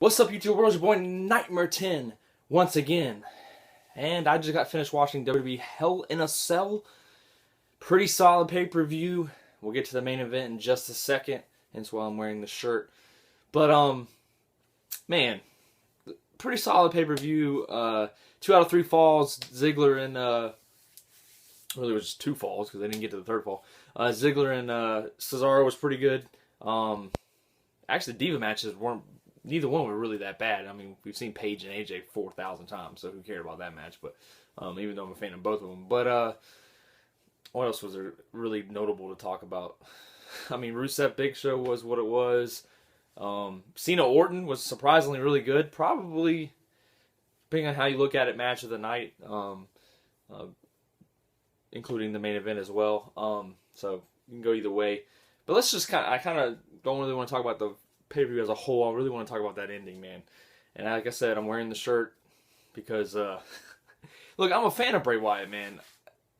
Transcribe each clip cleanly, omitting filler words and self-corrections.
What's up, YouTube world? It's your boy Nightmare 10 once again. And I just got finished watching WWE Hell in a Cell. Pretty solid pay-per-view. We'll get to the main event in just a second. Hence why I'm wearing the shirt. But, man, pretty solid pay-per-view. 2 out of 3 falls. Ziggler and, really it was just 2 falls because they didn't get to the third fall. Ziggler and Cesaro was pretty good. Actually, the Diva matches weren't. Neither one were really that bad. I mean, we've seen Paige and AJ 4,000 times, so who cared about that match? But even though I'm a fan of both of them. But what else was there really notable to talk about? I mean, Rusev Big Show was what it was. Cena Orton was surprisingly really good. Probably, depending on how you look at it, match of the night, including the main event as well. So you can go either way. But let's just I kind of don't really want to talk about the pay-per-view as a whole. I really want to talk about that ending, man. And like I said, I'm wearing the shirt because, look, I'm a fan of Bray Wyatt, man.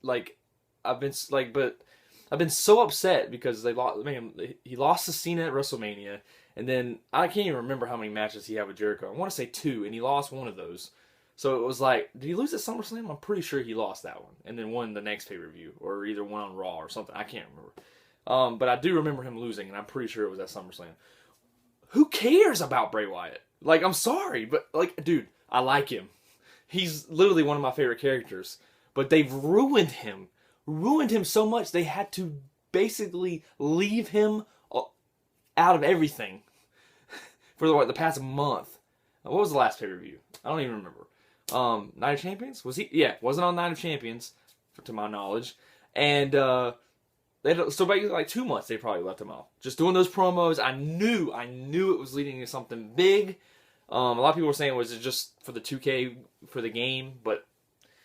Like, I've been so upset because they lost. Man, he lost to Cena at WrestleMania, and then I can't even remember how many matches he had with Jericho. I want to say 2, and he lost one of those. So it was like, did he lose at SummerSlam? I'm pretty sure he lost that one, and then won the next pay-per-view, or either one on Raw or something. I can't remember. But I do remember him losing, and I'm pretty sure it was at SummerSlam. Who cares about Bray Wyatt? Like, I'm sorry, but, like, dude, I like him. He's literally one of my favorite characters. But they've ruined him. Ruined him so much, they had to basically leave him out of everything for the past month. What was the last pay-per-view? I don't even remember. Night of Champions? Was he? Yeah, wasn't on Night of Champions, to my knowledge. And, so basically, like 2 months, they probably left him off. Just doing those promos. I knew it was leading to something big. A lot of people were saying, was it just for the 2K for the game? But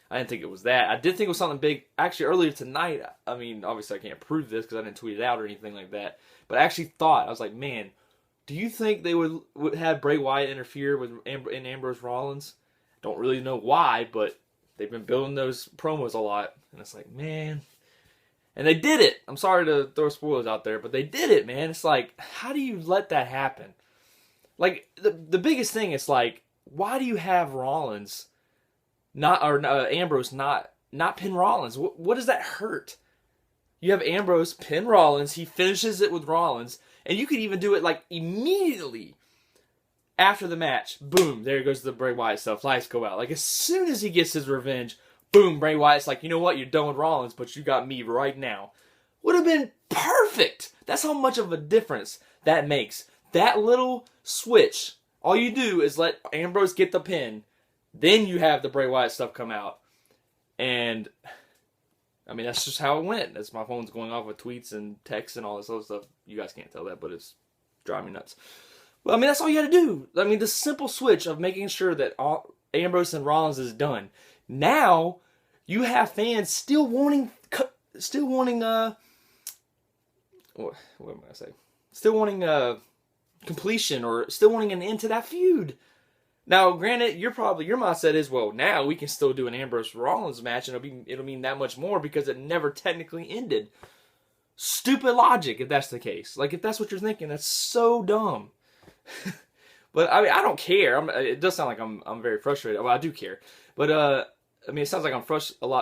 I didn't think it was that. I did think it was something big. Actually, earlier tonight, I mean, obviously I can't prove this because I didn't tweet it out or anything like that. But I actually thought, I was like, man, do you think they would have Bray Wyatt interfere with Ambrose Rollins? Don't really know why, but they've been building those promos a lot. And it's like, man. And they did it. I'm sorry to throw spoilers out there, but they did it, man. It's like, how do you let that happen? Like, the biggest thing is like, why do you have Rollins Ambrose not pin Rollins? What does that hurt? You have Ambrose pin Rollins. He finishes it with Rollins, and you could even do it like immediately after the match. Boom, there goes the Bray Wyatt stuff. Lights go out. Like, as soon as he gets his revenge, boom, Bray Wyatt's like, you know what, you're done with Rollins, but you got me right now. Would have been perfect. That's how much of a difference that makes. That little switch, all you do is let Ambrose get the pin, then you have the Bray Wyatt stuff come out. And, I mean, that's just how it went. That's my phone's going off with tweets and texts and all this other stuff. You guys can't tell that, but it's driving me nuts. Well, I mean, that's all you got to do. I mean, the simple switch of making sure that Ambrose and Rollins is done. Now, you have fans still wanting, what am I going to say? Still wanting completion, or still wanting an end to that feud. Now, granted, your mindset is, well, now we can still do an Ambrose Rollins match, and it'll mean that much more because it never technically ended. Stupid logic, if that's the case. Like, if that's what you're thinking, that's so dumb. But I mean, I don't care. It does sound like I'm very frustrated. Well, I do care, but I mean, it sounds like I'm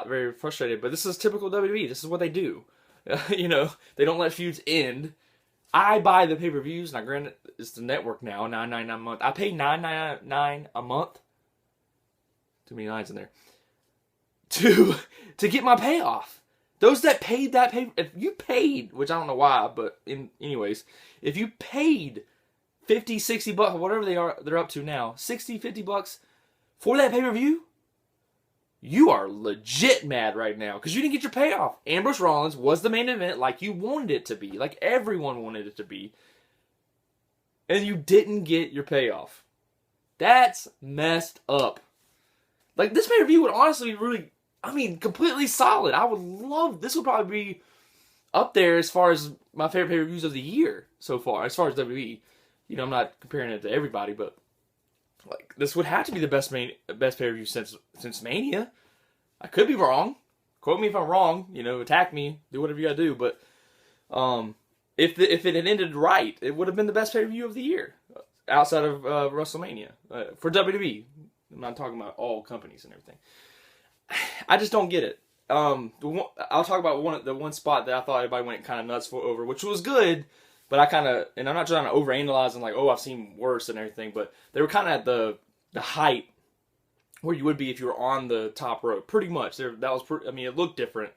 very frustrated, but this is typical WWE. This is what they do. You know, they don't let feuds end. I buy the pay-per-views. Now, granted, it's the network now, $9.99 a month. I pay $9.99 a month. Too many nines in there. To get my payoff. Those that paid that if you paid, which I don't know why, but anyways, if you paid $50, $60, whatever they're up to now, $60, $50 for that pay-per-view, you are legit mad right now because you didn't get your payoff. Ambrose Rollins was the main event like you wanted it to be, like everyone wanted it to be, and you didn't get your payoff. That's messed up. Like, this pay-per-view would honestly be really, I mean, completely solid. I would love, this would probably be up there as far as my favorite pay-per-views of the year so far, as far as WWE. You know, I'm not comparing it to everybody, but like, this would have to be the best pay-per-view since Mania. I could be wrong. Quote me if I'm wrong. You know, attack me. Do whatever you gotta do. But if it had ended right, it would have been the best pay-per-view of the year. outside of WrestleMania for WWE. I'm not talking about all companies and everything. I just don't get it. I'll talk about the one spot that I thought everybody went kind of nuts over, which was good, but I kind of, and I'm not trying to overanalyze and like, oh, I've seen worse and everything, but they were kind of at the height where you would be if you were on the top rope, pretty much. That was, I mean, it looked different,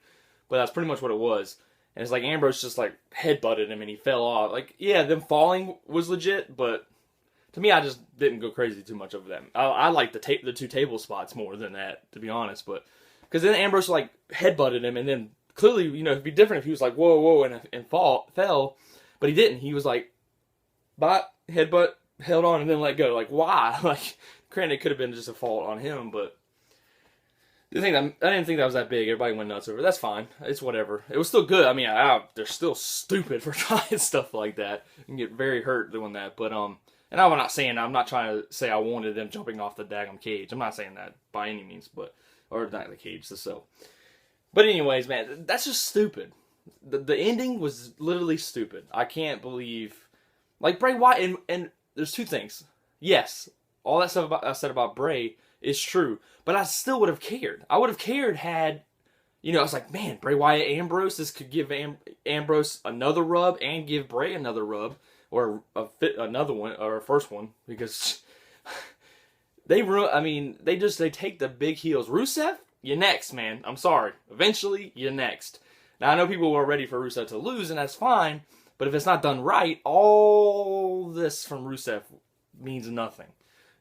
but that's pretty much what it was. And it's like Ambrose just like headbutted him and he fell off. Like, yeah, them falling was legit, but to me, I just didn't go crazy too much over them. I like the two table spots more than that, to be honest, but. Because then Ambrose like headbutted him, and then clearly, you know, it'd be different if he was like whoa, whoa, and fell, but he didn't. He was like, bot, headbutt, held on, and then let go. Like, why? Like, granted, it could have been just a fault on him, but I didn't think that was that big. Everybody went nuts over it. That's fine. It's whatever. It was still good. I mean, they're still stupid for trying stuff like that. You can get very hurt doing that, but and I'm not trying to say I wanted them jumping off the daggum cage. I'm not saying that by any means, but. Or not the cage, the cell. But anyways, man, that's just stupid. The ending was literally stupid. I can't believe... Like, Bray Wyatt, and there's two things. Yes, all that stuff I said about Bray is true, but I still would have cared. I would have cared had... You know, I was like, man, Bray Wyatt, Ambrose, this could give Ambrose another rub and give Bray another rub. Or another one, or a first one, because... They take the big heels. Rusev, you're next, man. I'm sorry. Eventually, you're next. Now, I know people were ready for Rusev to lose, and that's fine. But if it's not done right, all this from Rusev means nothing.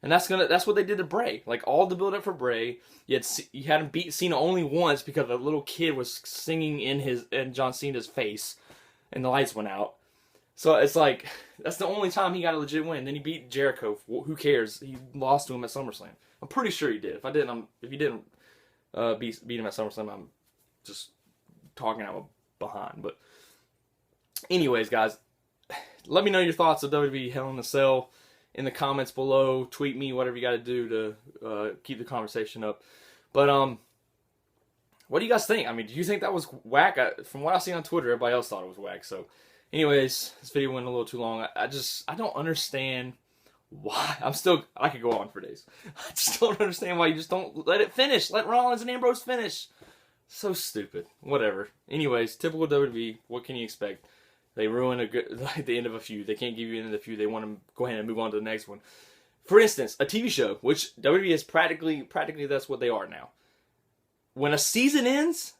And that's what they did to Bray. Like, all the build-up for Bray, you had him beat Cena only once because a little kid was singing in John Cena's face, and the lights went out. So it's like, that's the only time he got a legit win. Then he beat Jericho. Who cares? He lost to him at SummerSlam. I'm pretty sure he did. If he didn't beat him at SummerSlam, I'm just talking out behind. But anyways, guys, let me know your thoughts of WWE Hell in a Cell in the comments below. Tweet me, whatever you got to do to keep the conversation up. But what do you guys think? I mean, do you think that was whack? From what I see on Twitter, everybody else thought it was whack. So. Anyways, this video went a little too long. I don't understand why. I could go on for days. I just don't understand why you just don't let it finish. Let Rollins and Ambrose finish. So stupid. Whatever. Anyways, typical WWE. What can you expect? They ruin the end of a feud. They can't give you the end of the feud. They want to go ahead and move on to the next one. For instance, a TV show, which WWE is practically that's what they are now. When a season ends,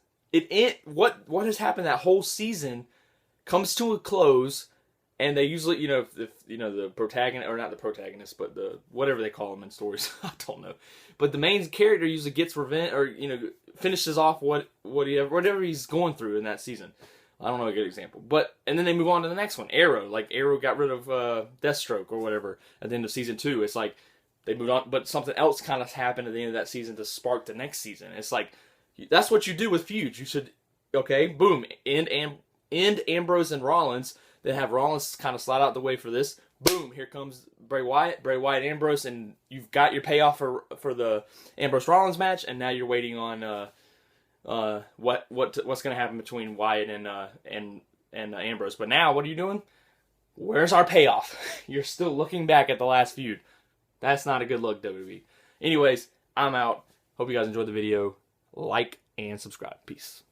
what has happened that whole season comes to a close, and they usually, if the protagonist, or not the protagonist, but the whatever they call them in stories, I don't know, but the main character usually gets revenge, or finishes off whatever he's going through in that season. I don't know a good example, and then they move on to the next one. Arrow got rid of Deathstroke or whatever at the end of season 2. It's like they moved on, but something else kind of happened at the end of that season to spark the next season. It's like that's what you do with feuds. You should boom, end Ambrose and Rollins, then have Rollins kind of slide out the way for this. Boom, here comes Bray Wyatt, Ambrose, and you've got your payoff for the Ambrose Rollins match, and now you're waiting on what's going to happen between Wyatt and Ambrose. But now, what are you doing? Where's our payoff? You're still looking back at the last feud. That's not a good look, WWE. Anyways, I'm out. Hope you guys enjoyed the video. Like and subscribe. Peace.